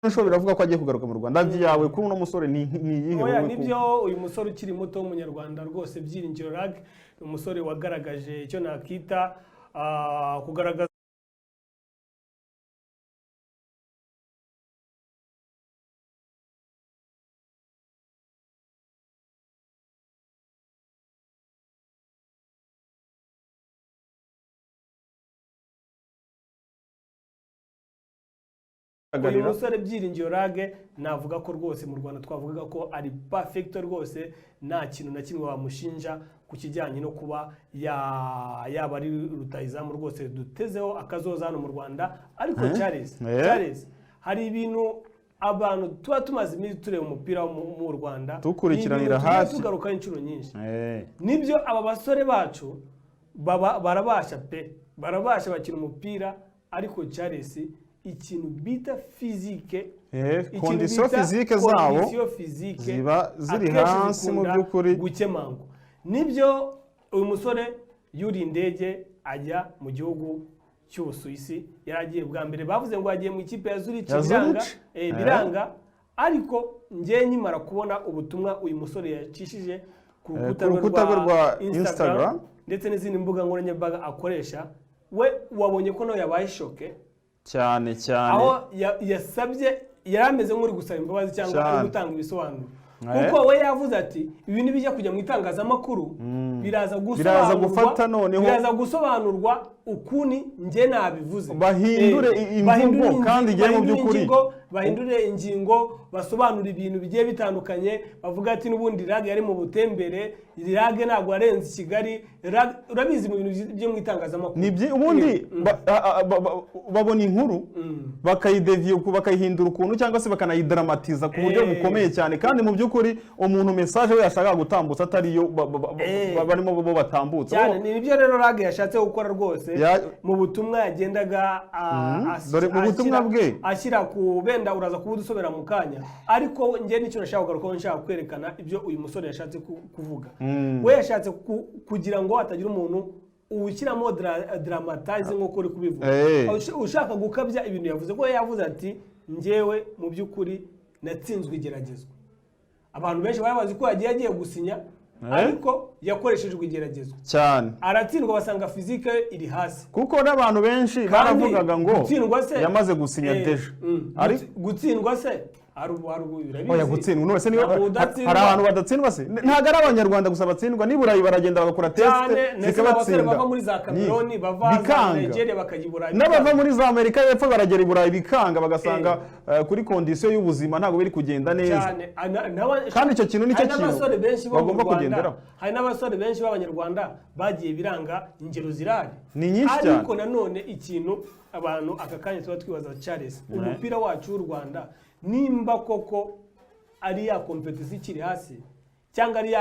nshobora biravuga ko agiye kugaruka mu Rwanda yawe kuri uno musore ni yihe oya nibyo uyu musore ukiri muto w'umunyarwanda rwose Byiringiro Rag umusore wagaragaje icyo nakita kugaragaza uyu musore Byiringiro Rag navuga ko rwose mu Rwanda twavugaga ko ari perfect rwose nta kintu na kimwe wamushinja ku kijyanye no kuba yaba ari rutayizamu rwose dutezeho akazoza hano mu Rwanda ariko Charles hari ibintu abantu tuba tumaze iminsi tureba umupira mu Rwanda tukurikiranira hasi tugaruka inshuro nyinshi nibyo aba basore bacu barabasha bakina umupira ariko Charles ikintu bita physique condition physique zabo ziba ziri hasi mu byukuri gukemango nibyo uyu musore yuri indege ajya mu gihugu cy'Ubusuwisi yaragiye bwa mbere bavuze ngo agiye mu ikipe ya Zurich biranga ariko ngiye nyimara kubona ubutumwa uyu musore yacishije ku rukuta rwa Instagram ndetse n'izindi mbuga nkoranyambaga akoresha we wabonye ko nawe yabaye shoke cyane aho yasabye yarameze nk'uri gusaba imbabazi cyangwa ari gutanga ibisobanuro kuko we yavuze ati ibintu bijya kujya mu itangazamakuru biraza gusobanurwa ukuni nge nabivuze bahindure imvugo kandi igiye mu by'ukuri bahindure ingingo basobanura ibintu bigiye bitandukanye bavuga ati n'ubundi Rag yari mu butembere Rag ntabwo arenze Kigali urabizi mu bintu byo mu itangazamakuru ubundi babona inkuru bakayihindura ukuntu cyangwa se bakanayidramatiza ku buryo bukomeye cyane kandi mu by'ukuri umuntu message we yashaka gutambutsa atari yo barimo bo batambutsa cyane nibyo rero Rag yashatse gukora rwose mu butumwa yagendaga ashyira ku benda uraza kuba dusobera mu kanya ariko nge n'icyo nashaka kugarukaho nshaka kwerekana ibyo uyu musore yashatse kuvuga we yashatse kugira ngo hatagira umuntu ushyiramo dramatize nk'uko uri kubivuga ushaka gukabya ibintu yavuze ko yavuze ati ngewe mu by'ukuri natsinzwe igeragezwa abantu benshi barabazi ko yagiye gusinya ariko yakoreshejwe igeragezwa cyane aratsindwa basanga physique iri hasi kuko n'abantu benshi baravugaga ngo yamaze gusinya deje gutsindwa se oya gutsindwa none se hari abantu badatsindwa se ntago ari abanyarwanda gusa batsindwa ni Burayi baragenda bagakora test zikabatsinda bava muri za Cameroon bava za Nigeria bakajibura n'abava muri za Amerika y'Epfo baragera i Burayi bikanga bagasanga kuri condition y'ubuzima ntago biri kugenda neza kandi icyo kintu nicyo kintu bagomba kugenderaho hari n'abasore benshi b'abanyarwanda bagiye biranga ingero zirari ni nyinshi cyane ariko nanone ikintu abantu aka kanya tuba twibaza Charles umupira wacu w'u Rwanda nimba koko ari ya competition ikiri hasi cyangwa ari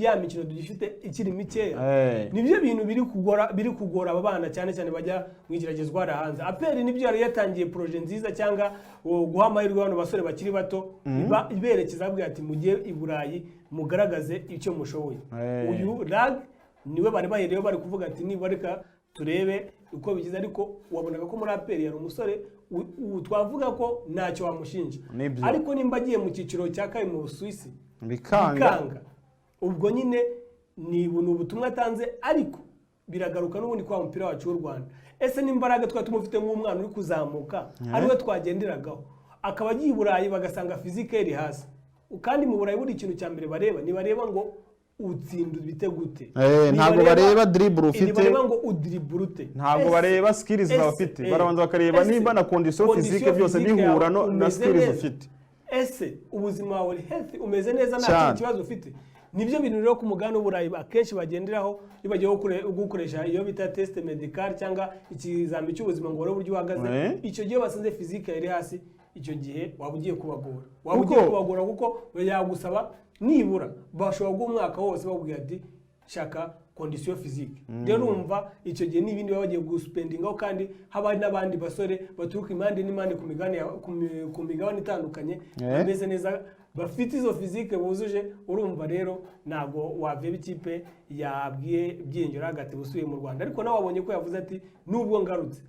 ya mikino dugifite ikiri mikeya nibyo bintu biri kugora aba bana cyane cyane bajya mwigiragezwa hanze aperi nibyo yari yatangiye projet nziza cyangwa guha amahirwe abantu basore bakiri bato iberekeza abwira ati mugiye i Burayi mugaragaze icyo mushoboye uyu Rag niwe bari bahereyeho bari kuvuga ati nibareka turebe uko bigize ariko wabonaga ko muri aperi yari umusore twavuga ko ntacyo wamushinja ariko nimba agiye mu cyiciro cya kabiri mu Busuwisi bikanga ubwo nyine ni ubutumwa atanze ariko biragaruka n'ubundi kwa mupira wacu w'u Rwanda ese n'imbaraga twa tumufite nk'umwana uri kuzamuka ariwe twagenderagaho akaba agiye i Burayi bagasanga physique iri hasi kandi mu Burayi buri ikintu cya mbere bareba nibareba ngo utsinda ibitego gute ntago bareba dribble ufite nibareba ngo udribble ute ntago bareba skills bafite barabanza bakareba nimba na condition physique byose bihura na skills ufite ese ubuzima wawe health umeze neza nta kibazo ufite nibyo bintu rero ku mugano w'Uburayi akenshi bagenderaho bagiye gukoresha iyo bita test medical cyangwa ikizami cy'ubuzima ngo uburyo uhagaze icyo gihe basanze physique iri hasi icyo gihe waba ugiye kubagora kuko yagusaba nibura bashobora guha umwaka wose bakubwira ati shaka condition physique rero urumva icyo gihe n'ibindi baba bagiye guspendingaho kandi haba hari n'abandi basore baturuka impande n'impande ku migabane itandukanye bameze neza bafite izo physique buzuje urumva rero ntago waveba ikipe yabwiye byinjira hagati busubiye mu Rwanda ariko nawe wabonye ko yavuze ati nubwo ngarutse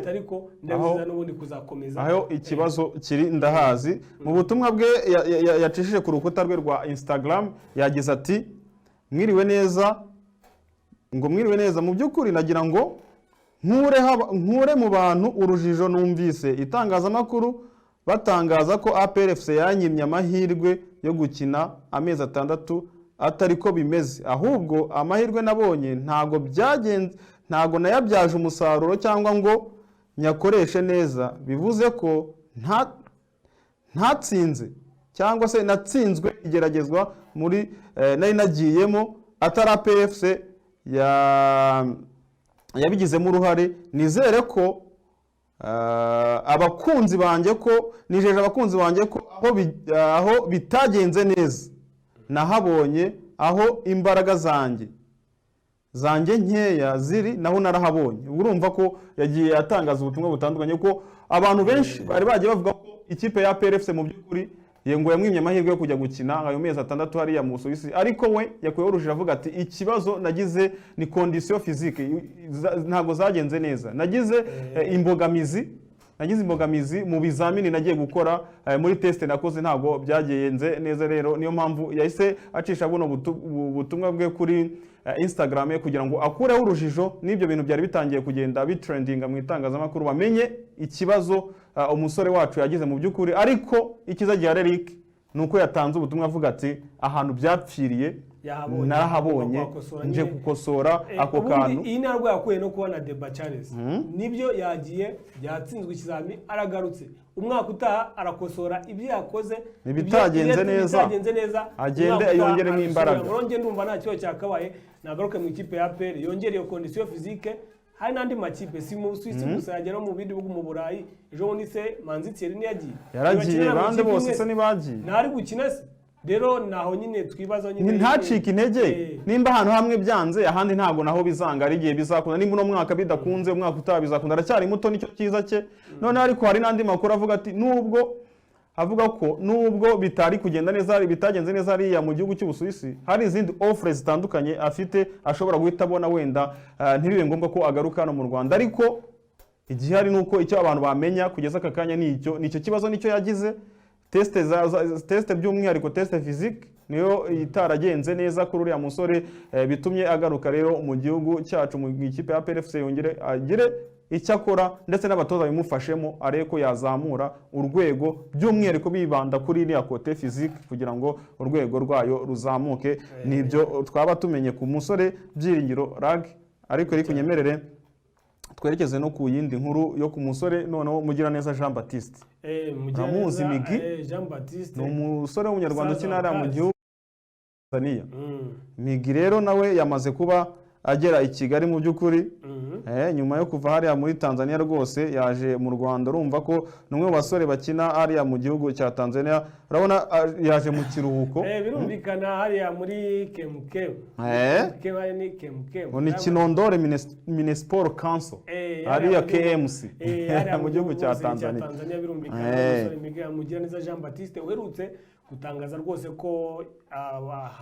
ariko ndabiza n'ubundi kuzakomeza aho ikibazo kiri ndahazi mu butumwa bwe yacishije ku rukuta rwe rwa Instagram yagize ati mwiriwe neza mu by'ukuri nagira ngo nkure mu bantu urujijo numvise itangazamakuru batangaza ko APRFC yanyimye amahirwe yo gukina amezi 6 atari ko bimeze ahubwo amahirwe nabonye ntago nayabyaje umusaruro cyangwa ngo nyakoreshe neza bivuze ko ntatsinze cyangwa se natsinzwe igeragezwa muri nari nagiyemo atari APRFC yabigizemo uruhare nizere ko abakunzi banjye ko nijeje abakunzi banjye ko aho bitagenze neza nahabonye aho imbaraga zanjye nkeya ziri naho narahabonye urumva ko yagiye atangaza ubutumwa butandukanye ko abantu benshi bari bagiye bavuga ko ikipe ya APRFC mu by'ukuri yengo yamwimye amahirwe yo kujya gukina ayo mezi 6 hariya mu Suisse ariko we yakuyeho urujijo avuga ati ikibazo nagize ni condition physique ntago zagenze neza nagize imbogamizi mu bizamini nagiye gukora muri test nakoze ntago byagenze neza rero niyo mpamvu yahise acisha buno butumwa bwe kuri Instagram ye kugira ngo akureho urujijo n'ibyo bintu byari bitangiye kugenda bitrendinga mu itangazamakuru bamenye ikibazo umusore wacu yagize mu by'ukuri ariko ikiza gihe Eric nuko yatanze ubutumwa avuga ati ahantu byapfiriye narahabonye nje gukosora ako kantu iyi ntarwo yakuye no kubona Deba Charles nibyo yagiye yatsinzwe ikizami aragarutse umwaka utaha arakosora ibyo yakoze bitagenze neza agende yongeremo imbaraga nge ndumva nta kibazo cyakabaye nagaruke mu ikipe ya APR yongere iyo condition physique hari n'andi makipe si mu Suisse gusa yagera mu bindi bihugu mu Burayi ejo bundi se Manzi Thierry yaragiye bande bose se nibagiye ntari gukina se rero naho nyine twibaza nyine ntacika intege nimba ahantu hamwe byanze ahandi ntago naho bizanga ari gihe bizakunda nimba no mwaka bidakunze umwaka utabizakunda aracyari muto nicyo cyiza cye none ariko hari n'andi makuru avuga ati nubwo bitari kugenda neza bitagenze neza hariya mu gihugu cy'Ubusuwisi hari izindi offers zitandukanye afite ashobora guhita abona wenda ntibibe ngombwa ko agaruka hano mu Rwanda ariko igihe hari nuko icyo abantu bamenya kugeza aka kanya nicyo kibazo nicyo yagize test by'umwihariko test physique niyo itaragenze neza kuri uriya musore bitumye agaruka rero mu gihugu cyacu mu ikipe ya APRFC yongere agire icyo akora ndetse n'abatoza bimufashemo arebe ko yazamura urwego by'umwihariko bibanda kuri iriya kote physique kugira ngo urwego rwayo ruzamuke nibyo twaba tumenye ku musore Byiringiro Rag ariko kunyemerere twerekeze no ku yindi nkuru yo ku musore noneho Mugiraneza Jean Baptiste Mugiraneza Jean Baptiste ni umusore w'umunyarwanda ukinara mu gihugu Tanzania Migi rero nawe yamaze kuba agera i Kigali mu by'ukuri nyuma yo kuva hariya muri Tanzania rwose yaje mu Rwanda urumva ko numwe mu basore bakina hariya mu gihugu cya Tanzania urabona yaje mu kiruhuko birumvikana hariya muri KMK ni Kinondore Municipal Council hariya KMC mu gihugu cya Tanzania birumvikana umusore Miguel Mugiraneza Jean Baptiste uherutse gutangaza rwose ko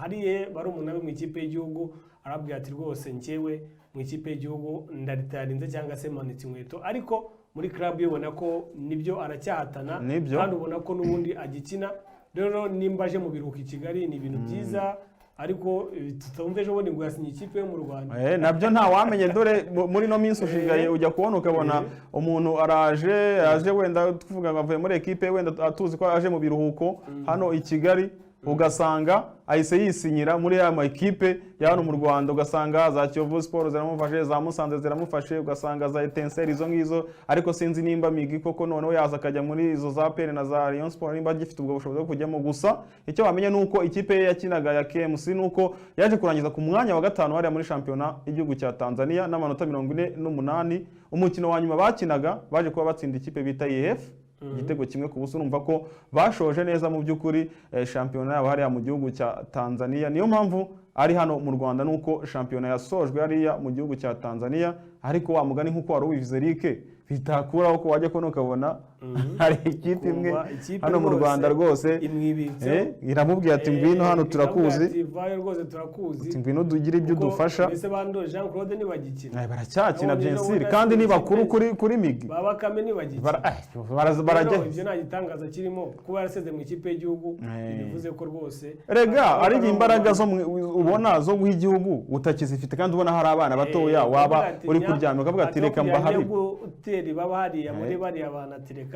hariye bari umunani mu ikipe y'igihugu arabwira ati rwose njyewe mu ikipe y'igihugu ndaritarinze cyangwa se manitse inkweto ariko muri club ubona ko nibyo aracyahatana kandi ubona ko n'ubundi agikina rero nimba aje mu biruhuko i Kigali ni ibintu byiza ariko tutumve ejo bundi ngo yasinye ikipe yo mu Rwanda nabyo nta wamenye dore muri no minsi ushigaye ujya kubona ukabona umuntu aje wenda tuvuga ngo avuye muri ekipe wenda atuzi ko aje mu biruhuko hano i Kigali ugasanga ahise yisinyira muri ya makipe ya hano mu Rwanda ugasanga za Kiyovu Sport ziramufashe za Musanze ziramufashe ugasanga za Etincelle izo ngizo ariko sinzi nimba Migi koko noneho yaza akajya muri izo za APR na za Rayon Sport nimba gifite ubwo bushobozi bwo kujyamo gusa icyo bamenye nuko ikipe ye yakinaga ya KMC nuko yaje kurangiza ku mwanya wa 5 hariya muri championnat y'igihugu cya Tanzania n'amanota 48 umukino wa nyuma bakinaga baje kuba batsinda ikipe bita EF igitego kimwe ku buso urumva ko bashoje neza mu by'ukuri championnat yabo hariya mu gihugu cya Tanzania niyo mpamvu ari hano mu Rwanda nuko shampiyona yasojwe hariya mu gihugu cya Tanzania, ariko wa mugani nk'uko wari ubivuze Eric, bitakuraho ko wajya kubona ukabona hari ikipe imwe hano mu Rwanda rwose iramubwira ati ngwino hano turakuzi, ngwino dugire ibyo udufasha. Mbese bando Jean Claude ntibagikina, baracyakina byensiri kandi ni bakuru kuri Migi, Babakame ntibagikina, barajya ibyo nta gitangaza kirimo kuba yaraseze mu ikipe y'igihugu. Bivuze ko rwose rega ari imbaraga zo ubona zo guha igihugu utakizifite, kandi ubona hari abana batoya waba uri kuryama ukavuga ati reka mbahabi guteri baba hariya muri bariya bana atereka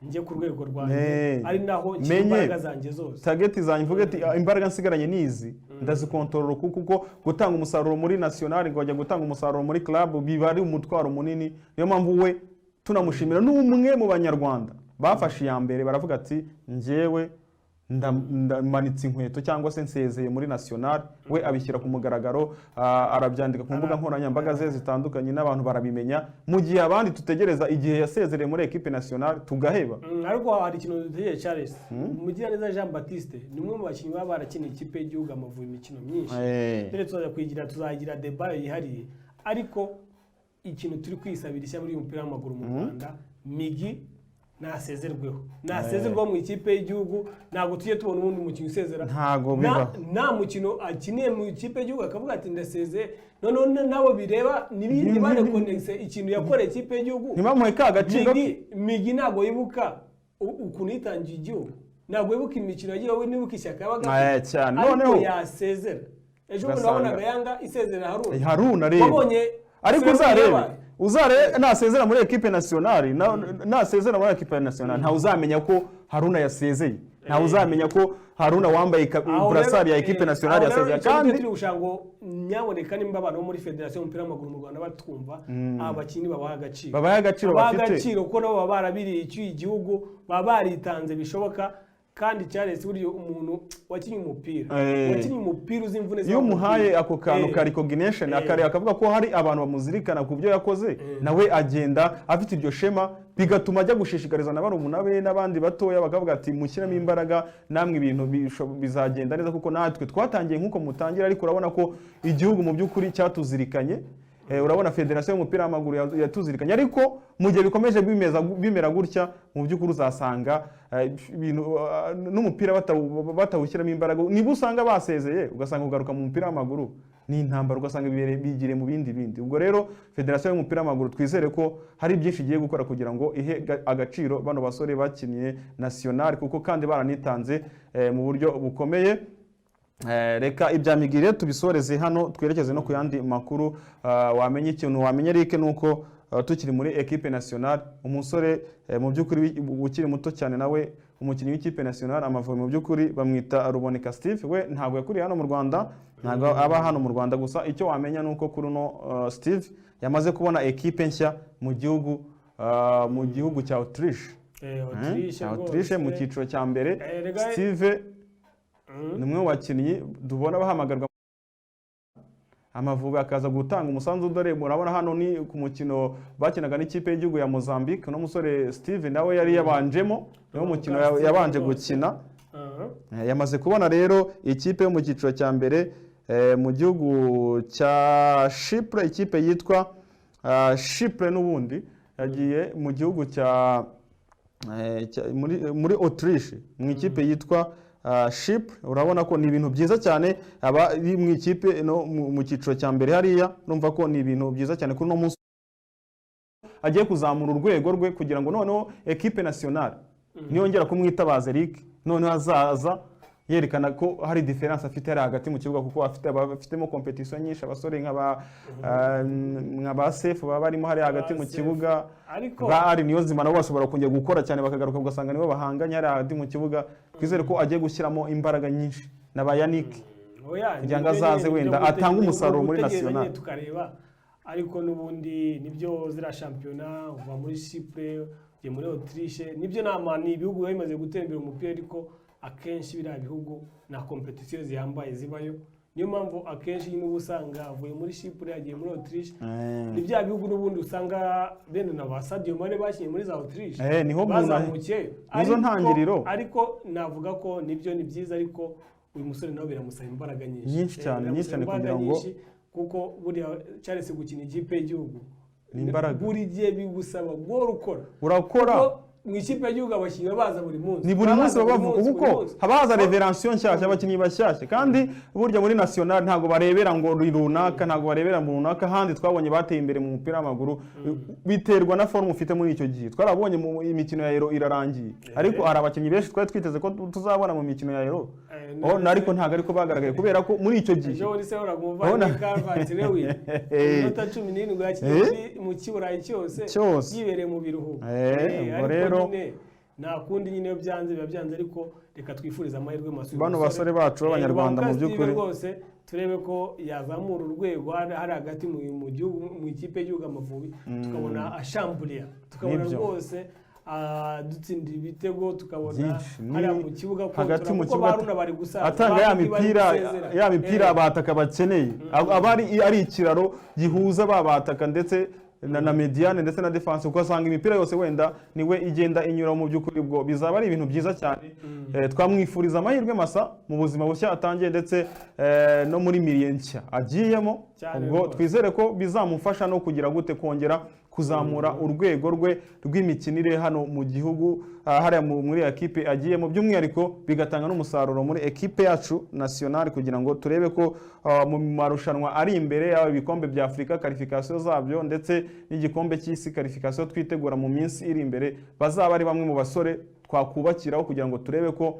njye ku rwego rwanjye, ari naho imbaraga zanjye zose, target zanjye mvuge ati imbaraga nsigaranye nizi ndazikontorora, kuko gutanga umusaruro muri national ngo wajya gutanga umusaruro muri club biba ari umutwaro munini. Niyo mpamvu we tunamushimira n'umwe mu banyarwanda bafashe iya mbere, baravuga ati njyewe ndamanitse inkweto cyangwa se nsezeye muri national. We abishyira ku mugaragaro, arabyandika ku mbuga nkoranyambaga ze zitandukanye n'abantu barabimenya, mu gihe abandi tutegereza igihe yasezereye muri equipe nationale tugaheba. Ariko hari ikintu dutegereje Charles, Mugiraneza Jean Baptiste ni umwe mu bakinnyi baba barakiniye ikipe y'igihugu Amavubi imikino myinshi, rero tuzagira debate yihariye, ariko ikintu turi kwisabira ishya muri umupira w'amaguru mu Rwanda, Migi nasezerweho mu ikipe y'igihugu. Ntabwo tujye tubona ubundi mukino usezera, nta mukino akiniye mu ikipe y'igihugu akavuga ati ndaseze, none nabo bireba ntibane konegise ikintu yakoreye ikipe y'igihugu, ntibamuhe ka gaciro. Migi ntabwo yibuka ukuntu yitangiye igihugu, ntabwo yibuka imikino yagiye, wowe nibuka ishyaka yabaga cyane, ariko yasezera. Ejo bundi wabonaga Yanga isezera Haruna rero, ariko uzarebe nasezera muri equipe nationale, nasezera muri equipe nationale nta uzamenya ko Haruna yasezeye, nta uzamenya ko Haruna wambaye brassard ya equipe nationale yasezeye. Kandi turi gushango nyaboneka nimba abantu muri Federation y'umupira w'amaguru mu Rwanda batwumva, abakinnyi babaha agaciro bafite, kuko nabo baba barabiriye igihugu, baba baritanze bishoboka. Kandi Charles buryo umuntu wakinnye umupira uzi imvune iyo umuhaye ako kantu ka recognition akavuga ko hari abantu bamuzirikana ku byo yakoze, nawe agenda afite iryo shema, bigatuma ajya gushishikariza n'abarumuna be n'abandi batoya, bakavuga ati mushyiramo imbaraga namwe ibintu bizagenda neza, kuko natwe twatangiye nk'uko mutangira, ariko urabona ko igihugu mu by'ukuri cyatuzirikanye. Urabona Federation y'umupira w'amaguru yatuzirikanye, ariko mu gihe bikomeje bimera gutya, mu by'ukuri uzasanga n'umupira batawushyiramo imbaraga. Niba usanga basezeye ugasanga ugaruka mu mupira w'amaguru ni intambara, ugasanga bigire mu bindi. Ubwo rero Federation y'umupira w'amaguru twizere ko hari byinshi igiye gukora kugira ngo ihe agaciro bano basore bakiniye national, kuko kandi baranitanze mu buryo bukomeye. Reka ibya Migire tubisoreze hano, twerekeze no ku yandi makuru. Wamenye ikintu wamenye Eric, nuko tukiri muri equipe nationale, umusore mu by'ukuri ukiri muto cyane, nawe umukinnyi w'ikipe nationale Amavubi, mu by'ukuri bamwita Ruboneka Steve. We ntabwo yakuriye hano mu Rwanda, ntabwo aba hano mu Rwanda, gusa icyo wamenya nuko kuri no Steve yamaze kubona equipe nshya mu gihugu cya Autriche mu cyiciro cya mbere. Steve ni umwe wakinnyi dubona bahamagarwa Amavubi akaza gutanga umusanzu. Dore murabona hano ni ku mukino bakinaga n'ikipe y'igihugu ya Mozambique, no musore Steve nawe yari yabanjemo, niwo mukino yabanje gukina. Yamaze kubona rero ikipe yo mu cyiciro cya mbere mu gihugu cya Chypre, ikipe yitwa Chypre, n'ubundi yagiye mu gihugu cya muri Autriche mu ikipe yitwa Chypre. Urabona ko ni ibintu byiza cyane, aba mu ikipe no mu cyiciro cya mbere hariya, numva ko ni ibintu byiza cyane kuri no munsi agiye kuzamura urwego rwe, kugira ngo noneho equipe nationale niyongera kumwitabaza Eric, noneho azaza yerekana ko hari difference afite ari hagati mu kibuga, kuko afitemo competition nyinshi. Abasore nk'aba Sefu baba barimo hari hagati mu kibuga, bari niyo zima nabo bashobora kongera gukora cyane, bakagaruka ugasanga nibo bahanganye hari hagati mu kibuga. Twizere ko agiye gushyiramo imbaraga nyinshi na ba Yannick kugira ngo azaze wenda atanga umusaruro muri national tukareba. Ariko n'ubundi nibyo zira shampiyona uva muri Chypre ugiye muri Autriche, nibyo ni ibihugu bimaze gutera imbere umupira, ariko akenshi biriya bihugu na competition zihambaye zibayo. Niyo mpamvu akenshi n'ubu usanga avuye muri Chypre yagiye muri Autriche, ni bya bihugu n'ubundi usanga bene na ba Sadio Mane bakinnye muri za Autriche, niho bazamukiye nizo ntangiriro. Ariko navuga ko nibyo ni byiza, ariko uyu musore nawe biramusaba imbaraga nyinshi Nyinshi cyane, Biramusaba nyinshi cyane imbaraga kugira ngo- nyinshi, kuko buriya Charles gukina ikipe y'igihugu Ni imbaraga. buri gihe bigusaba guhora ukora urakora Kuko mu ikipe y'igihugu abakinnyi baza buri munsi ni buri munsi baba bavuga buri kuko munsi. haba haza reveransiyo nshyashya abakinnyi bashyashya kandi burya muri national ntabwo barebera ngo ni runaka ntabwo barebera mu runaka ahandi twabonye bateye imbere mu mupira w'amaguru biterwa na forume ufite muri icyo gihe twarabonye mu imikino ya Euro irarangiye ariko hari abakinnyi benshi twari twiteze ko tuzabona mu mikino ya Euro ariko ntabwo ariko bagaragaye kubera ko muri icyo gihe ejo se uragumva ni Calvert Lewin iminota 17 yakinnye mu kiburayi cyose yibereye mu biruhuko rero nta kundi nyine byanze biba byanze ariko reka twifuriza amahirwe maso bano basore bacu b'abanyarwanda mu by'ukuri rwose turebe ko yazamura urwego hari hagati mu gihugu mu ikipe y'igihugu Amavubi tukabona ashamburiya tukabona rwose dutsindira ibitego tukabona hariya mu kibuga hagati mu kibuga bari gusaza atanga ya mipira abataka bakeneye aba ari ikiraro gihuza babataka ndetse na mediane ndetse na defense kuko asanga imipira yose wenda niwe igenda inyura mu by'ukuri bwo bizaba ari ibintu byiza cyane twamwifuriza amahirwe masa mu buzima bushya atangiye ndetse no muri miliye nshya agiyemo ubwo twizere ko bizamufasha no kugira gute kongera kuzamura urwego rwe rw'imikinire hano mu gihugu hariya muri ekipe agiyemo by'umwihariko bigatanga n'umusaruro muri ekipe yacu nationale kugira ngo turebe ko mu marushanwa ari imbere yaba ibikombe bya Afurika qualification zabyo ndetse n'igikombe cy'isi qualification twitegura mu minsi iri imbere bazaba ari bamwe mu basore twakubakiraho kugira ngo turebe ko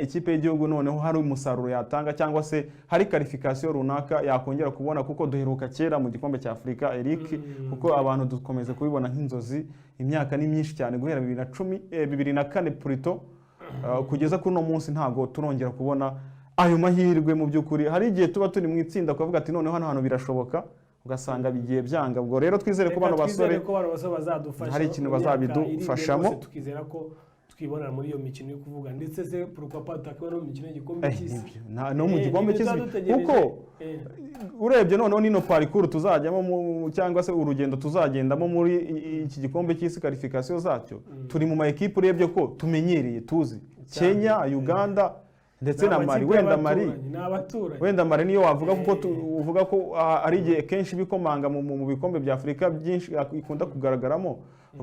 ikipe y'igihugu noneho hari umusaruro yatanga cyangwa se hari qualification runaka yakongera kubona kuko duheruka kera mu gikombe cya Afurika Eric kuko abantu dukomeze kubibona nk'inzozi imyaka ni myinshi cyane guhera 2004 Pluto kugeza kuri no munsi ntago turongera kubona ayo mahirwe mu by'ukuri hari igihe tuba turi mu itsinda kuvuga ati noneho hano hantu birashoboka ugasanga bigiye byanga ubwo rero twizere ko bano basore bazadufasha hari ikintu bazabidufashamo tukizera ko twibonera muri iyo mikino yo kuvuga ndetse se pourquoi pas takabona mu mikino y'igikombe cy'isi no mu gikombe cy'isi kuko urebye noneho nino parcours tuzajyamo cyangwa se urugendo tuzagendamo muri iki gikombe cy'isi qualification zacyo turi mu ma equipe urebye ko tumenyereye tuzi Kenya Uganda ndetse na Mali wenda Mali niyo wavuga kuko uvuga ko ari igihe kenshi bikomanga mu bikombe bya Afurika byinshi ikunda kugaragaramo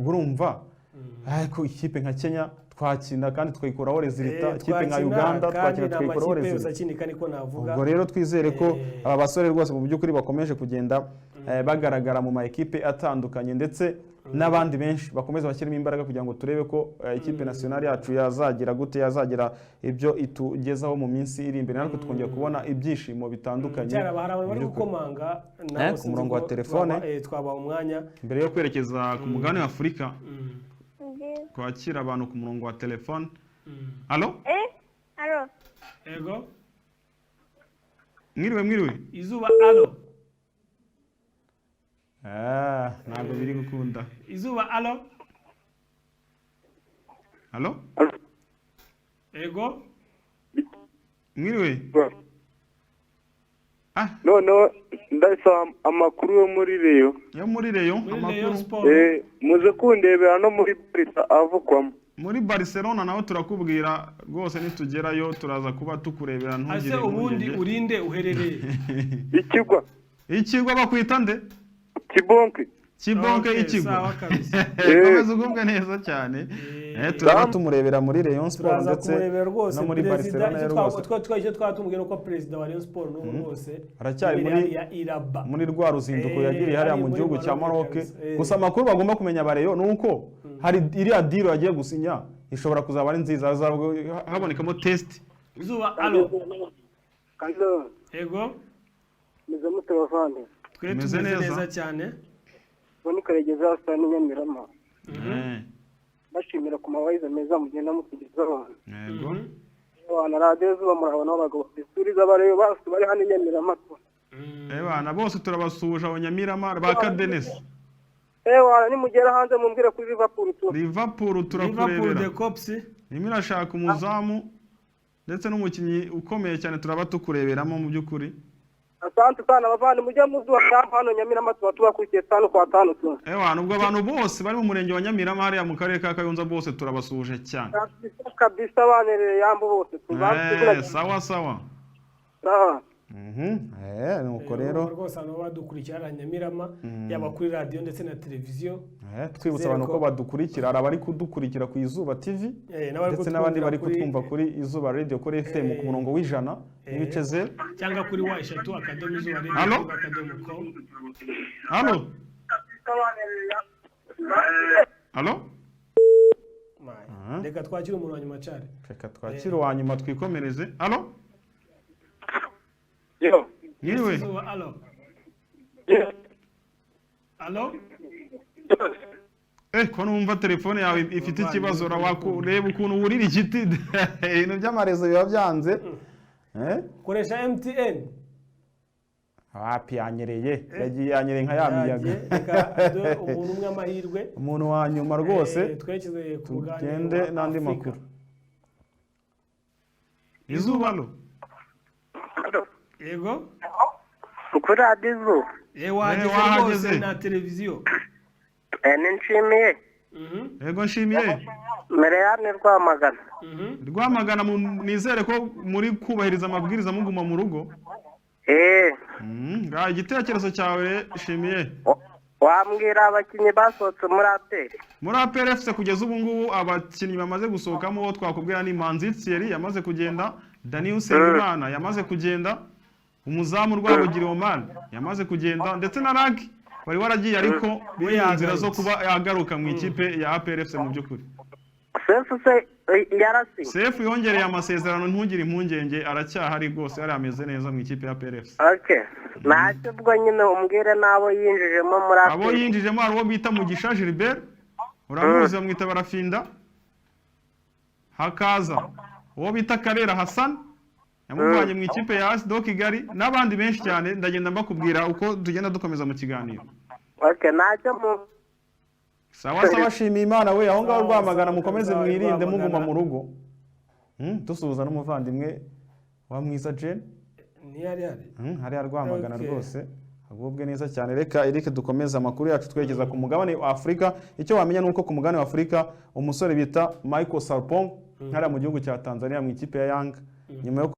urumva ariko ikipe nka Kenya twakina kandi twayikoraho resulta ikipe nka Uganda twakina twayikoraho resulta ubwo rero twizere ko aba basore rwose mu by'ukuri bakomeje kugenda bagaragara mu ma equipe atandukanye ndetse n'abandi benshi bakomeza bashyiramo imbaraga kugira ngo turebe ko ikipe nationale yacu yazagira gute yazagira ibyo itugezaho mu minsi iri imbere natwe tukongera kubona ibyishimo bitandukanye bari gukomanga ku murongo wa telefone twaba umwanya mbere yo kwerekeza ku mugabane wa Afurika kwakira abantu ku murongo wa telefone allo allo ego mwiriwe izuba allo ntabwo biri gukunda izuba allo allo ego mwiriwe no ndasaba amakuru yo muri Reyo amakuru muze kundebera no muri Barca avukwamo muri Barcelona naho turakubwira rwose nitugerayo turaza kuba tukurebera ntugire ubundi urinde uherereye ikigwa bakwita nde Kibonke ikigwa komeza ugubwe neza cyane turaba tumurebera muri Rayon Sport ndetse no muri Barcelona rwose twajye twatumubwira ko president wa Rayon Sport rwose aracyari muri rwa ruzinduko yagiriye hariya mu gihugu cya Maroc gusa amakuru bagomba kumenya bareyo nuko hari iriya deal yagiye gusinya ishobora kuzaba ari nziza habonekamo test izuba allo ego nizo mutebavande twese neza cyane boni karegeza hasta n'Inyamirama bashimira ku mawayiza meza mugenda mutugezaho yego bana radio zuba murabona abagabo bisuriza bareyo basi bari hano Inyamirama bana bose turabasuhuje abanyamirama ba Kadenes wana nimugera hanze mumbwire kuri Liverpool turakurebera Liverpool de Cops irashaka umuzamu ndetse n'umukinnyi ukomeye cyane turaba tukureberamo mu by'ukuri asante sana bavandi mujya muzuba hano Nyamirama tubakurikiye 5 kwa 5 tu nubwo abantu bose bari mu murenge wa Nyamirama hariya mu karere ka Kayonza bose turabasuhuje cyane kabisa banereye yambo bose sawa nuko rero rwose abantu badukurikira Nyamirama yaba kuri radio ndetse na televiziyo twibutsa abantu ko badukurikira hari abari kudukurikira ku Izuba TV ndetse n'abandi bari kutwumva kuri Izuba Radio kuri FM ku murongo w'ijana n'ibice 0 cyangwa kuri wa eshatu akadomo Izuba Radio akadomo.com. Halo reka twakire umuntu wa nyuma cyane reka twakire wa nyuma twikomereze. Halo Yo. Yewe. Halo. Halo. Ko numva telefone yawe ifite ikibazo ureba ukuntu urira igiti ibintu by'amarezo biba byanze. Koresha MTN. Wapi yanyereye yagiye yanyereye nka ya miyaga. Reka umuntu umwe amahirwe. Umuntu wa nyuma rwose twerekeze ku tugende n'andi makuru. Izuba lo. Yego. Kuri radiyo. Wahageze na televiziyo. Nishimiye. Yego nshimiye. Mereyane Rwamagana. Rwamagana nizere ko muri kubahiriza amabwiriza muguma mu rugo. Igitekerezo cyawe nshimiye. Wambwira abakinnyi basohotse muri APR. Muri APR FC kugeza ubu ngubu abakinnyi bamaze gusohokamo twakubwira ni Manzi Thierry yamaze kugenda, Daniel Usengimana yamaze kugenda, umuzamu Rwabugiri Omar yamaze kugenda ndetse na Raki wari waragiye ariko biri inzira zo kuba yagaruka mu ikipe ya APR FC mu by'ukuri. Sefu yongereye amasezerano ntugire impungenge aracyahari rwose yari ameze neza mu ikipe ya APR FC. Ntacyo bwo nyine umbwire nabo yinjijemo muri APR. Abo yinjijemo hari uwo bita Mugisha Gilbert uramuzi bamwita Barafinda. Hakaza uwo bita Karera Hassan yamuvanye mu ikipe ya ASD Kigali n'abandi benshi cyane ndagenda mbakubwira uko tugenda dukomeza mu kiganiro. Ntacyo mu sawa shimiye Imana we aho ngaho Rwamagana mukomeze mwirinde muguma mu rugo. Dusuhuza n'umuvandimwe wa Mwiza Jane ni hari Rwamagana rwose agubwe neza cyane. Reka Eric dukomeza amakuru yacu twerekeza ku mugabane wa Afrika. Icyo wamenya nuko ku mugabane wa Afrika umusore bita Michael Sarpong hari mu gihugu cya Tanzania mu ikipe ya Yanga nyuma yo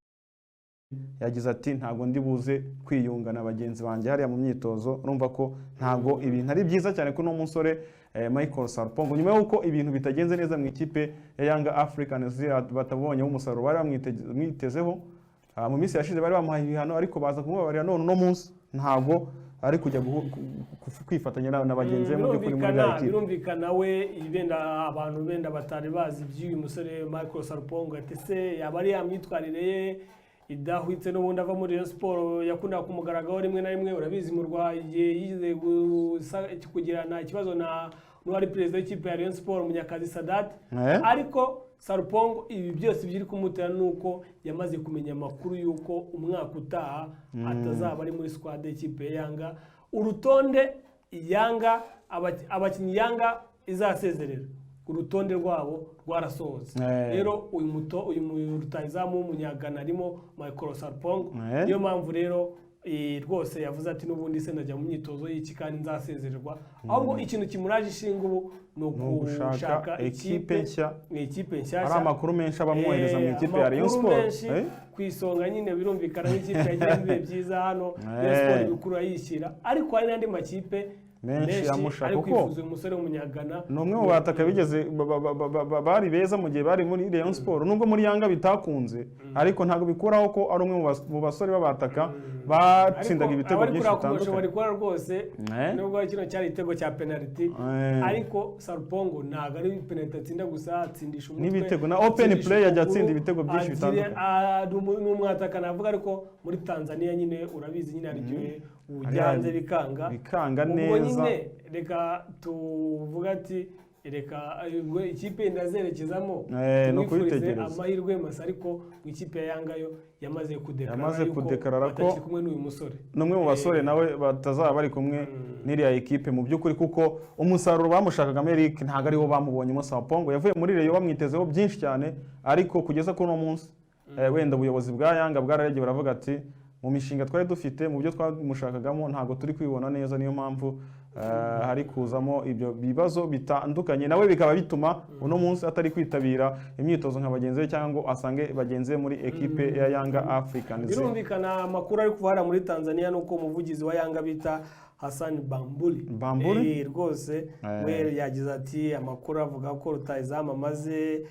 yagize ati ntago ndi buze kwiyunga na bagenzi banjye hariya mu myitozo. Urumva ko ntago ibintu ari byiza cyane ko no musore Michael Sarpong nyuma yuko ibintu bitagenze neza mu ikipe ya Yanga Africans batabonye umusaruro bari bamwitezeho mu minsi yashize bari bamuhaye ibihano ariko baza kumubabarira none no munsi ntago ari kujya kwifatanya na bagenzi be mu by'ukuri muri ikipe. Birumvikana we ibenda abantu benda batari bazi by'uyu musore Michael Sarpong ati se yaba ari yamyitwarire ye idahwitse n'ubundi ava muri Rayon Sport yakunda kumugaragaho rimwe na rimwe. Urabizi mu Rwanda yize kugirana ikibazo n'uwari perezida w'ikipe ya Rayon Sport Munyakazi Sadat ariko Sarpong ibi byose biri kumutera nuko yamaze kumenya amakuru yuko umwaka utaha atazaba ari muri squad y'ikipe ya Yanga. Urutonde Yanga abakinnyi Yanga izasezerera urutonde rwabo rwarasohotse. Rero uyu rutayizamu w'umunyagana arimo Michael Sarpong. Niyo mpamvu rero rwose yavuze ati n'ubundi se ndajya mu myitozo y'iki kandi nzasezererwa. Ahubwo ikintu kimuraje ishinga ubu ni ugushaka ikipe nshyashya. Ari amakuru menshi abamwohereza mu ikipe ya Rayon Sport ku isonga nyine birumvikana nk'ikipe yagiye ibihe byiza hano Rayon Sport bikuru yishyira ariko hari n'andi makipe menshi yamushaka kuko umusore w'umunyagana numwe mu bataka bigeze bari beza mu gihe bari muri Rayon Sport nubwo muri Yanga bitakunze ariko ntago bikuraho ko ari umwe mu basore babataka batsindaga ibitego byinshi bitandukanye. Bari gukora rwose nubwo kino cyari igitego cya penalty ariko Sarpong ntago ari penalty atsinda gusa atsindisha umutwe n'ibitego na open play yajya atsinda ibitego byinshi bitandukanye. N'umwataka navuga ariko muri Tanzania nyine urabizi nyine ari gihe ujyanze bikanga neza. Reka tuvuga ati reka ikipe ndazerekezamo no kubitegereza amahirwe masa ariko mu ikipe ya Yanga yo yamaze kudekarara ko batari kumwe n'uyu musore numwe mu basore nawe batazaba bari kumwe n'iriya ekipe mu by'ukuri kuko umusaruro bamushakaga Eric ntago ariho bamubonyemo. Sarpong yavuye muri Rayon bamwitezeho byinshi cyane ariko kugeza kuri no munsi wenda ubuyobozi bwa Yanga bwararegeye baravuga ati mu mishinga twari dufite mu byo twamushakagamo ntago turi kwibona neza. Niyo mpamvu hari kuzamo ibyo bibazo bitandukanye nawe bikaba bituma uno munsi atari kwitabira imyitozo nka bagenzi be cyangwa ngo asange bagenzi be muri ekipe ya Yanga Africans. Birumvikana amakuru ari kuvara muri Tanzania nuko umuvugizi wa Yanga bita Hassan Bambuli rwose we yagize ati amakuru avuga ko rutahizamu amaze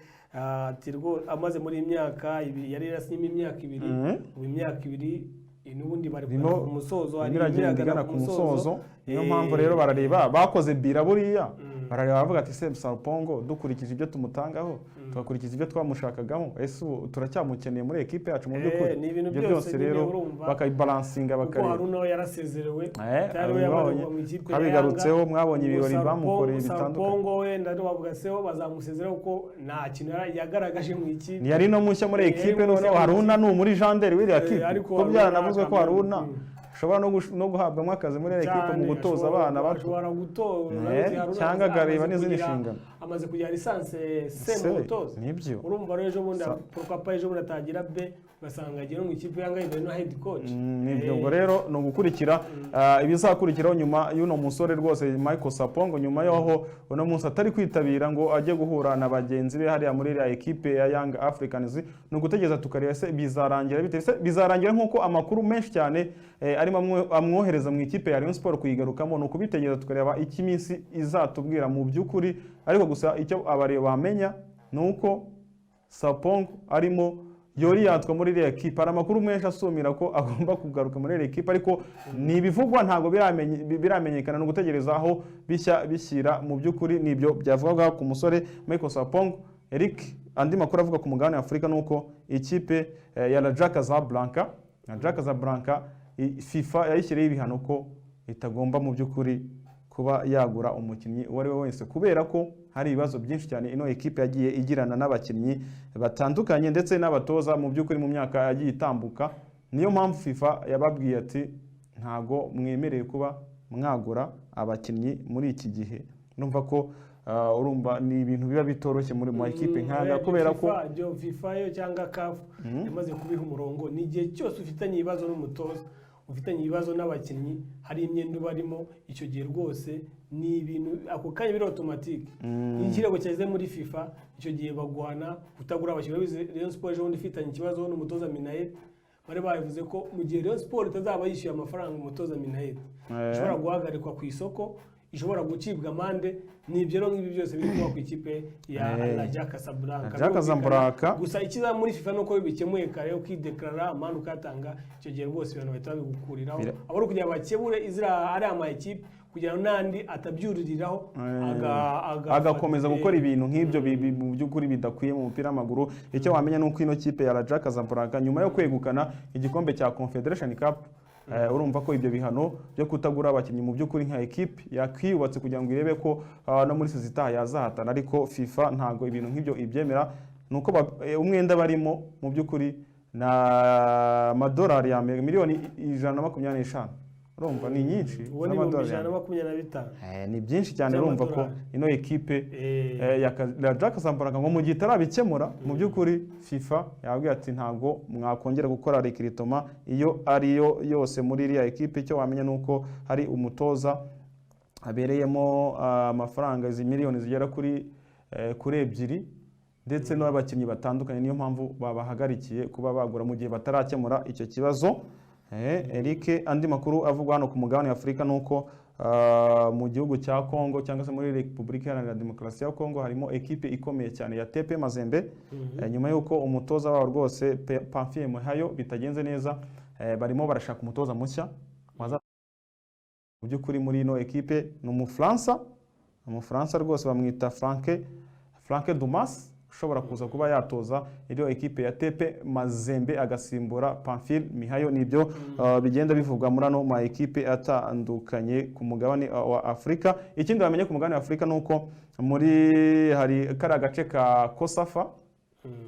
muri imyaka ibiri yari yarasinye imyaka ibiri mu myaka ibiri n'ubundi bari ku musozo hari imyaka ku musozo. Niyo mpamvu rero barareba bakoze bira buriya barareba bavuga ati se Sarpongo dukurikije ibyo tumutangaho tugakurikiza ibyo twamushakagaho ese turacyamukeneye muri ekipe yacu mu by'ukuri ibyo byose rero bakayibalansinga kuko Haruna we yarasezerewe cyari we yabaye mu ikipe kabigarutseho mwabonye ibirori bamukoreye bitandukanye. Sarpongo we ndari bavuga se bazamusezeraho kuko nta kintu yagaragaje mu ikipe yari no mushya muri ekipe noneho Haruna ni muri Jandere wiriya kipe ko byaranavuzwe ko Haruna ushobora no guhabwamo akazi muri ekipe mu gutoza abana bato cyangwa agareba n'izindi nshingano amaze kugira lisanse C mu gutoza. Urumva rero ejo bundi papa ejo bundi atagira B basanga agiye mu ikipe Yanga imbere no head coach. Nibyo ngo rero no gukurikira ibizakurikiraho nyuma y'uno musore rwose Michael Sarpongo nyuma yaho uno munsi atari kwitabira ngo ajye guhura na bagenzi be hariya muri ya ekipe ya Young Africans. No gutegeza tukareba se bizarangira bite se bizarangira nkuko amakuru menshi cyane arimo amwohereza mu ikipe ya Rayon Sport kuyigarukamo no kubitegeza tukareba iki minsi izatubwira mu by'ukuri. Ariko gusa icyo abareba bamenya nuko Sarpongo arimo yori yatwa muri ile ekipe. Ari amakuru menshi asumira ko agomba kugaruka muri ile ekipe ariko nibivugwa ntago biramenyekana no gutegereza aho bishyira mu by'ukuri. Nibyo byavugaga ku musore Michael Sarpongo. Eric, andi makuru avuga ku mugabane wa Afurika nuko ikipe ya Raja Casablanca FIFA yayishyiriye ibihano ko itagomba mu by'ukuri kuba yagura umukinnyi uwo ari we wese kubera ko hari ibibazo byinshi cyane ino ekipe yagiye igirana n'abakinnyi batandukanye ndetse n'abatoza mu by'ukuri mu myaka yagiye itambuka. Niyo mpamvu FIFA yababwiye ati ntago mwemereye kuba mwagura abakinnyi muri iki gihe. Numva ko urumva ni ibintu biba bitoroshye muri mu ekipe nk'aya kubera ko FIFA yo cyangwa CAF yamaze kubiha umurongo. Ni igihe cyose ufitanye ibibazo n'umutoza ufitanye ibibazo n'abakinnyi hari imyenda barimo icyo gihe rwose ni ibintu ako kanya biri automatique. Ikirego cyeze muri FIFA icyo gihe baguhana kutagura abakinnyi. Rayon Sport ejo bundi ifitanye ikibazo n'umutoza Minaert bari bavuze ko mu gihe Rayon Sport itazaba yishyuye amafaranga umutoza Minaert ishobora guhagarikwa ku isoko, ishobora gucibwa amande. Nibyo rero nk'ibi byose biri kuba ku ikipe ya Raja Casablanca. Gusa ikiza muri FIFA nuko bibikemuye kare ukideklara amande ukatanga icyo gihe rwose ibintu bahita babigukuriraho. Abari kugira bakebure izira ari ama ekipe kugira nandi atabyuririraho agakomeza gukora ibintu nk'ibyo mu by'ukuri bidakwiye mu mupira w'amaguru. Icyo wamenya nuko ino kipe ya Raja Casablanca nyuma yo kwegukana igikombe cya Confederation Cup urumva ko ibyo bihano byo kutagura abakinnyi mu by'ukuri nka ekipe yakwiyubatse kugira ngo irebe ko no muri sezita yazahatana. Ariko FIFA ntago ibintu nk'ibyo ibyemera nuko umwenda barimo mu by'ukuri na amadolari ya miliyoni 125. Urumva ni nyinshi ni byinshi cyane. Urumva ko ino ekipe ya Raja Casablanca ngo mu gihe itarabikemura mu by'ukuri FIFA yabwiye ati ntago mwakongera gukora recruitment iyo ariyo yose muri iriya ekipe. Icyo wamenya nuko hari umutoza abereyemo amafaranga izi miliyoni zigera kuri ebyiri ndetse n'abakinnyi batandukanye. Niyo mpamvu babahagarikiye kuba bagura mu gihe batarakemura icyo kibazo. Eric, andi makuru avugwa hano ku mugabane wa Afurika nuko mu gihugu cya Congo cyangwa se muri Repubulika Iharanira Demokarasi ya Congo harimo ekipe ikomeye cyane ya TP Mazembe. Nyuma y'uko umutoza wabo rwose Pamphile Muhayo bitagenze neza barimo barashaka umutoza mushya mu by'ukuri muri ino ekipe. Ni Umufaransa rwose bamwita Franck Dumas ushobora kuza kuba yatoza iriyo ekipe ya TP Mazembe agasimbura Pamphile Mihayo. Nibyo bigenda bivugwa muri ano ma ekipe atandukanye ku mugabane wa Afurika. Ikindi bamenye ku mugabane wa Afurika nuko muri hari kara gace ka Kosafa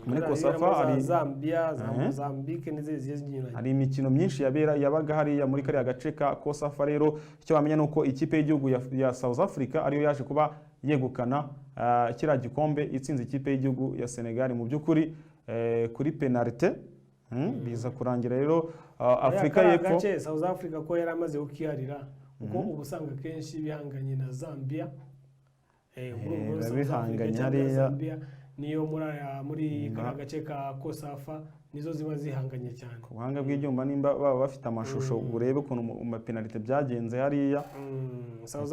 muri Kosafa hari Zambia, Mozambique n'izindi hari imikino myinshi yabaga hari muri kari gace ka Kosafa. Rero icyo bamenya nuko ikipe y'igihugu ya South Africa ariyo yaje kuba yegukana kira gikombe itsinze ikipe y'igihugu ya Senegal mu by'ukuri kuri penalty. Biza kurangira rero Afrika y'Epfo South Africa ko yaramaze ukiharira kuko uba usanga kenshi bihanganye na Zambia bihanganye hariya niyo muri kariya gace ka Kosafa nizo ziba zihanganye cyane. ku buhanga bw'ibyuma nimba baba bafite amashusho urebe ukuntu mu mapenalite byagenze hariya South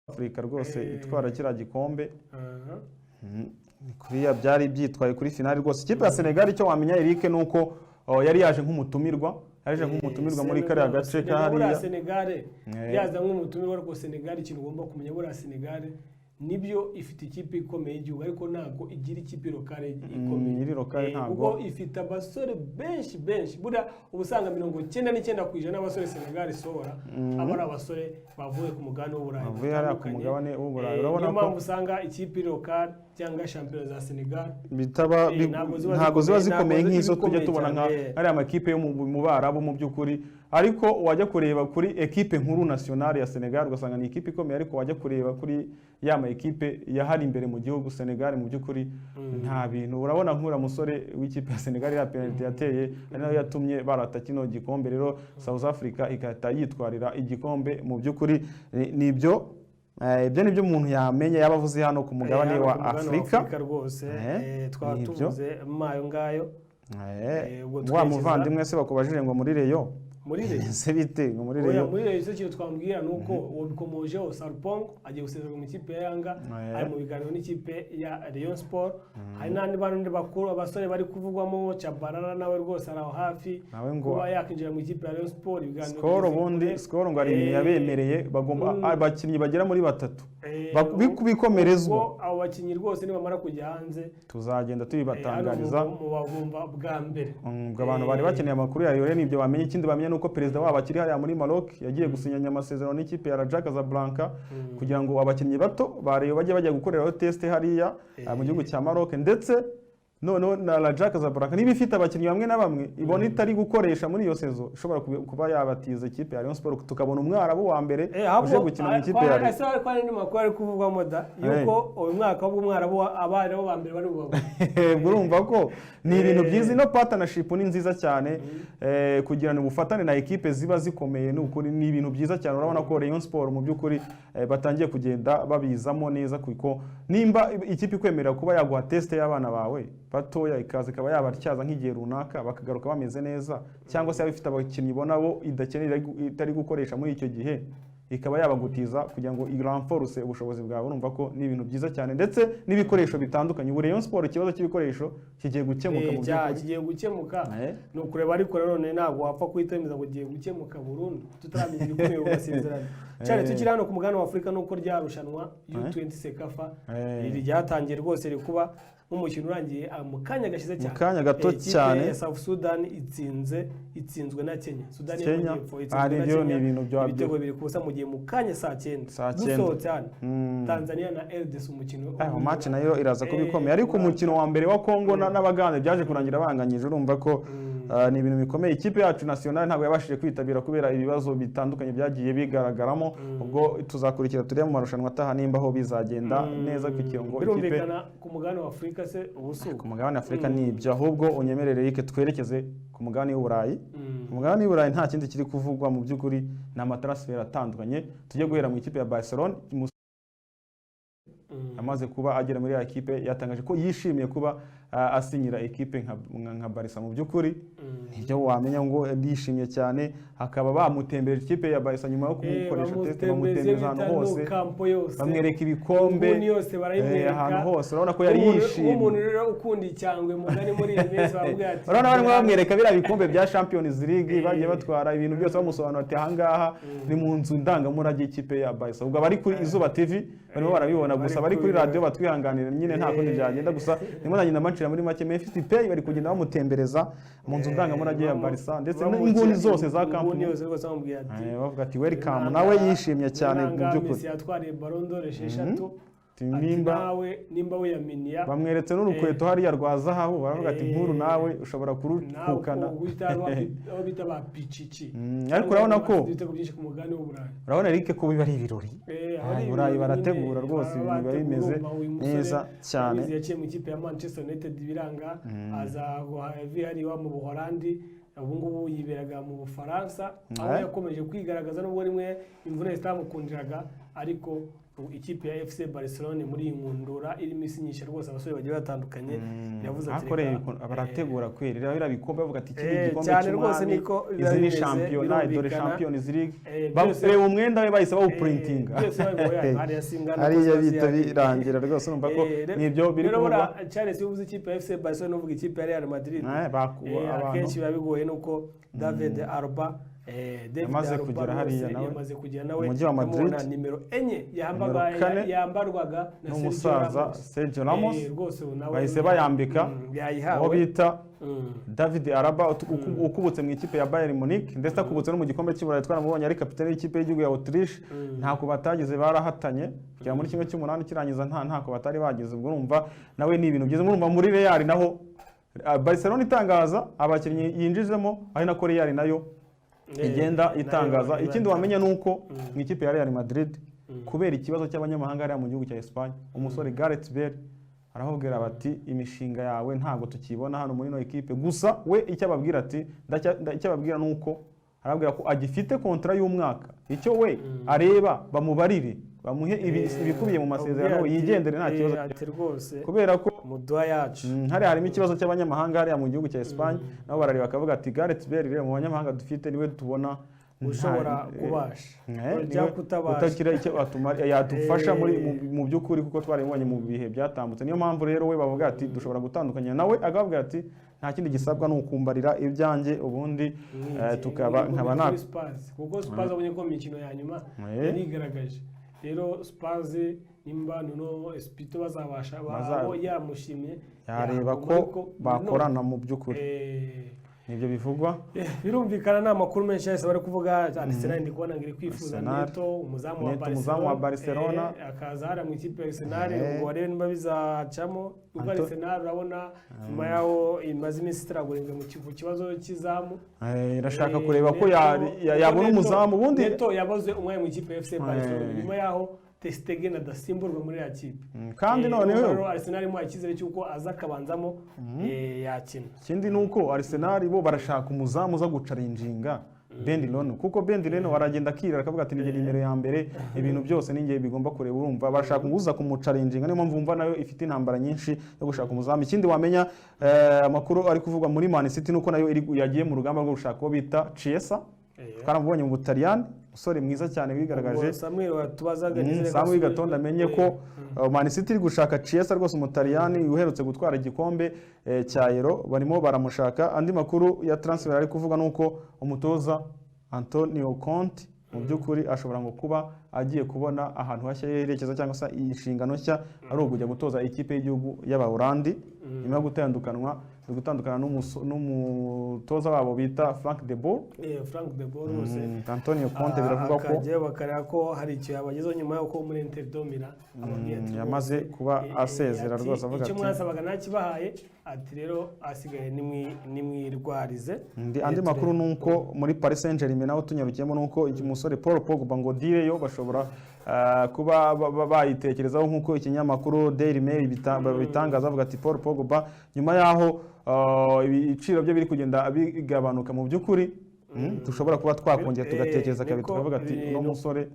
Africa rwose itwara kiriya gikombe kuriya byari byitwaye kuri finali rwose. Ikipe ya Senegal icyo wamenya Eric nuko yari yaje nk'umutumirwa muri kariya gace kariya Senegal yaza nk'umutumirwa ariko Senegal ikintu ugomba kumenya buriya Senegal nibyo ifite ikipe ikomeye y'igihugu ariko ntabwo igira ikipe lokale ikomeye kuko ifite abasore benshi buriya ubusanga 99% n'abasore Senegal isohora aba ari abasore bavuye ku mugabane w'Uburayi urabona ko mpamvu usanga ikipe lokale cyangwa champion za Senegal ntabwo ziba zikomeye nk'izo tujya tubona nka ari amakipe yo mu Barabu mu by'ukuri, ariko wajya kureba kuri ekipe nkuru nationale ya Senegal ugasanga ni ikipe ikomeye, ariko wajya kureba kuri ya ma ekipe yahari imbere mu gihugu Senegal mu by'ukuri nta bintu. Urabona nk'ura musore w'ikipe ya Senegal ya penalty yateye ari nayo yatumye barata kino gikombe, rero South Africa ikahita yitwarira igikombe mu by'ukuri. Nibyo ibyo nibyo umuntu yamenye yabavuze hano ku mugabane wa Afrika rwose twatuvuze mayo ngayo wa muvandimwe se bakubajije ngo muri Reyo muri Reyo se bite ngo muri Reyo icyo kintu twambwira nuko wabikomojeho Sarpong agiye gusezerwa mu ikipe ya Yanga ari mu biganiro n'ikipe ya Rayon Sport. Hari n'andi bandi bakuru abasore bari kuvugwamo Chabarara nawe rwose ari aho hafi kuba yakinjira mu ikipe ya Rayon Sport. Ibiganiro Skol ngo ari ibintu yabemereye bagomba abakinnyi bagera muri 3 bikomerezwa. Abo bakinnyi rwose nibamara kujya hanze tuzagenda tubibatangariza mu bagomba bwa mbere. Abantu bari bakeneye amakuru ya Lyon nibyo bamenye. Ikindi bamenye nuko perezida wabo akiri hariya muri Maroc yagiye gusinyanya amasezerano n'ikipe ya Raja Casablanca kugira ngo abakinnyi bato bareyo bajya gukoreraho test hariya mu gihugu cya Maroc, ndetse none na Raja Casablanca niba ifite abakinnyi bamwe na bamwe ibona itari gukoresha muri iyo sezo ishobora kuba yabatiza ikipe ya Rayon Sport, tukabona umwarabu wa mbere uje gukina mu ikipe ya Rayon. Ese kwa nini makuru ari kuvugwamo da yuko uyu mwaka w'umwarabu abari bo bambere bari bubabo urumva ko ni ibintu byiza. No partnership ni nziza cyane kugirana ubufatane na ekipe ziba zikomeye, n'ukuri ni ibintu byiza cyane. Urabona ko Rayon Sport mu by'ukuri batangiye kugenda babizamo neza, kuko nimba ikipe ikwemerera kuba yaguha test y'abana bawe batoya ikaza ikaba yabatyaza nk'igihe runaka bakagaruka bameze neza, cyangwa se abifite abakinnyi ibona bo idakenera itari gukoresha muri icyo gihe ikaba yabagutiza kugira ngo irenforce ubushobozi bwawe. Urumva ko ni ibintu byiza cyane, ndetse n'ibikoresho bitandukanye. Rayon Sport ikibazo cy'ibikoresho kigiye gukemuka mu by'ukuri kigiye gukemuka ni ukureba, ariko none ntabwo wapfa kuhitemeza ngo giye gukemuka burundu tutaramenya ibikomeye ugasezerana cyane. Tukiri hano ku mugabane wa Afurika nuko ryarushanwa U20 Sekafa ryatangiye rwose rikuba nk'umukino urangiye mu kanya gashize cyane, mu kanya gato cyane. South Sudan itsinzwe na Kenya. Sudan y'Amajyepfo itsinzwe na Kenya ibitego biri kubusa mu gihe mu kanya saa 9 dusohotse hano Tanzania na RDC umukino match nayo iraza kuba ikomeye, ariko umukino wa mbere wa Kongo n'Abagande byaje kurangira banganyije. Urumva ko ni ibintu bikomeye. Ikipe yacu nationale ntabwo yabashije kwitabira kubera ibibazo bitandukanye byagiye bigaragaramo. Ubwo tuzakurikira turebe mu marushanwa ataha nimba aho bizagenda neza ku kirongo. Birumvikana ku mugabane wa Afurika se ubusuku ku mugabane wa Afurika ni ibyo, ahubwo unyemerere Eric twerekeze ku mugabane w'Uburayi. Ku mugabane w'Uburayi nta kindi kiri kuvugwa mu by'ukuri, ni amatransfer atandukanye. Tujye guhera mu ikipe ya Barcelona amaze kuba agera muri ya ekipe yatangaje ko yishimiye kuba asinyira ekipe nka Barca. Mu by'ukuri nibyo wamenya ngo yishimye cyane, akaba bamutembeje ikipe ya Barca nyuma yo kumukoresha test, bamutembeje ahantu hose bamwereka ibikombe ahantu hose. Urabona ko yari yishimye. Umuntu rero ukunda icyangwe mugani muri iyi minsi bamubwira ati urabona barimo bamwereka biriya bikombe bya Champions League bagiye batwara ibintu byose bamusobanura ati ahangaha ni mu nzu ndangamurage y'ikipe ya Barca. Ubwo bari kuri Izuba TV barimo barabibona, gusa bari kuri radio batwihanganira nyine nta kundi byagenda. Gusa nimo nagenda macira muri make Memphis Depay bari kugenda bamutembereza mu nzu ndangamurage ya Barca, ndetse n'inguni zose za kampu bavuga ati welcome. Nawe yishimye cyane mu by'ukuri, yatwariye Ballon d'Or 6 nimba we yaminiya bamweretse n'urukweto hariya rwa zahabu, baravuga ati nkuru nawe ushobora kurukukana aho bita ba pichichi. Ariko urabona ko ibitego byinshi ku mugabane w'Uburayi, urabona Eric ko biba ari ibirori. Uburayi barategura rwose, biba bimeze neza cyane. Yaciye mu ikipe ya Manchester United biranga, aza hariya mu Buholandi ubu ngubu yiberaga mu Bufaransa aho yakomeje kwigaragaza nubwo rimwe imvune zitamukundiraga, ariko ikipe ya FC Barcelona muri iyi nkundura irimo isinyisha rwose abasore bagiye batandukanye, yavuze ati barategura kwera bira bikombe bavuga ati kiri gikombe cyane rwose niko izi ni shampiyona dore Champions League bareba umwenda we bahise bawuprintinga hariya bita birangira rwose numva ko nibyo biri kuvuga. Charles uvuze ikipe ya FC Barcelona uvuga ikipe ya Real Madrid akenshi biba bigoye nuko David Alaba yamaze kugera hariya nawe umujyi wa Madrid nimero 4 yambarwaga n'umusaza Sergio Ramos bahise bayambika aho bita David Alaba ukubutse mu ikipe ya Bayern Munich ndetse akubutse no mu gikombe cy'Uburayi twaramubonye ari kapiteni y'ikipe y'igihugu ya Autriche. Ntako batagize barahatanye kugera muri kimwe cy'umunani kirangiza ntako batari bagize. Ubwo urumva nawe ni ibintu byiza. Murumva muri Real naho Barcelona itangaza abakinnyi yinjizemo ari na Real nayo igenda itangaza. Ikindi wamenya nuko mu ikipe ya Real Madrid kubera ikibazo cy'abanyamahanga ari mu gihugu cya Espagne, umusore Gareth Bale arahubwira bati imishinga yawe ntago tukibona hano muri no equipe. Gusa we icyo ababwira ati icyo ababwira nuko arabwira ko agifite kontra y'umwaka, icyo we areba bamubarire bamuhe ibikubiye mu masezerano yigendere nta kibazo rwose, kubera ko muduha yacu hari harimo ikibazo cy'abanyamahanga ari mu gihugu cya Espagne. Nabo barareba bakavuga ati Gareth Bale rero mu banyamahanga dufite niwe tubona ushobora kubasha utakira icyo atuma yadufasha mu by'ukuri kuko twarimubonye mu bihe byatambutse. Niyo mpamvu rero we bavuga ati dushobora gutandukanya nawe, agavuga ati nta kindi gisabwa nukumbarira ibyanjye ubundi tukaba nkaba kuko Spurs abonye ko mikino ya nyuma yarigaragaje. Rero Spurs nimba nuno Espito bazabasha babo yamushimye yareba ko bakorana mu by'ukuri nibyo bivugwa. Birumvikana na makuru menshi yose bari kuvuga Arsenal ndi kubona ngiri kwifuza Neto umuzamu wa Barcelona akaza hara mu ikipe ya Arsenal ngo barebe niba bizacamo. Ubwo Arsenal urabona nyuma yaho imaze iminsi itaragorenga mu kibazo cy'izamu, irashaka kureba ko yabona umuzamu. Ubundi Neto yaboze umwe mu ikipe ya FC Barcelona nyuma yaho Ter Stegen adasimburwa muri ya kipe, kandi noneho Arsenal mu ikizere cyuko azakabanzamo yakina. Ikindi nuko Arsenal bo barashaka umuzamu uza gucarinjinga Bendilone, kuko Bendilone waragenda akira akavuga ati nije nimero ya mbere ibintu byose ningiye bigomba kureba. Urumva barashaka umuza kumucarinjinga, niyo mpamvu umva nayo ifite intambara nyinshi yo gushaka umuzamu. Ikindi wamenya amakuru ari kuvugwa muri Man City nuko nayo yagiye mu rugamba rwo gushaka uwo bita Chiesa, twaramubonye mu Butaliyani, musore mwiza cyane wigaragaje. Samuel Gatonda amenye ko Man City iri gushaka Chiesa rwose Umutaliyani uherutse gutwara igikombe cya Euro, barimo baramushaka. Andi makuru ya transfer ari kuvuga nuko umutoza Antonio Conte mu by'ukuri ashobora ngo kuba agiye kubona ahantu hashya yerekeza cyangwa se inshingano nshya ari ukujya gutoza ikipe y'igihugu y'Abaholandi nyuma yo gutandukana n'umutoza wabo bita Frank de Boer. Frank de Boer rwose Antonio Conte biravuga ko akagiye bakareba ko hari icyo yabagezeho nyuma yo ko muri Inter Domina yamaze kuba asezera rwose avuga ati icyo mwasabaga nakibahaye, ati rero asigaye nimwirwarize. Andi makuru nuko muri Paris Saint-Germain naho tunyarukiyemo nuko umusore Paul Pogba ngo dire yo bashobora kuba bayitekerezaho nk'uko ikinyamakuru Daily Mail bitangaza avuga ati Paul Pogba nyuma yaho ibiciro bye biri kugenda bigabanuka mu by'ukuri dushobora kuba twakongera tugatekereza kabiri tukavuga ati uno musore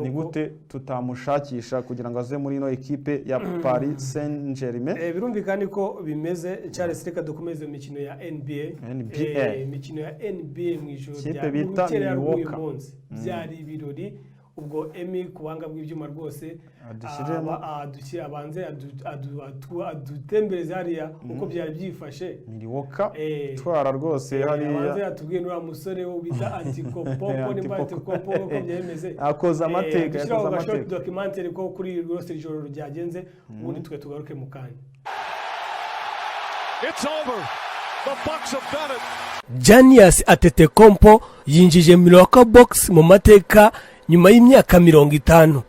ni gute tutamushakisha kugira ngo aze muri ino ekipe ya Paris Saint-Germain. Birumvikana ko bimeze. Charles reka dukomeze imikino ya NBA. Imikino ya NBA mu ijoro rya Milwaukee byari ibirori. Ubwo Emi kubanga bw'ibyuma rwose abanze adutembereze hariya uko byari byifashe Milwaukee twara rwose hariya abanze yatubwiye n'ura musore wo bita Antikopo nimba Antikopo uko byemeze akoza amateka documentary ko kuri rwose ijoro ryagenze. Ubundi twe tugaruke mu kanya. It's over. The Bucks have done it. Giannis Antetokounmpo yinjije Milwaukee Bucks mu mateka nyuma y'imyaka 50.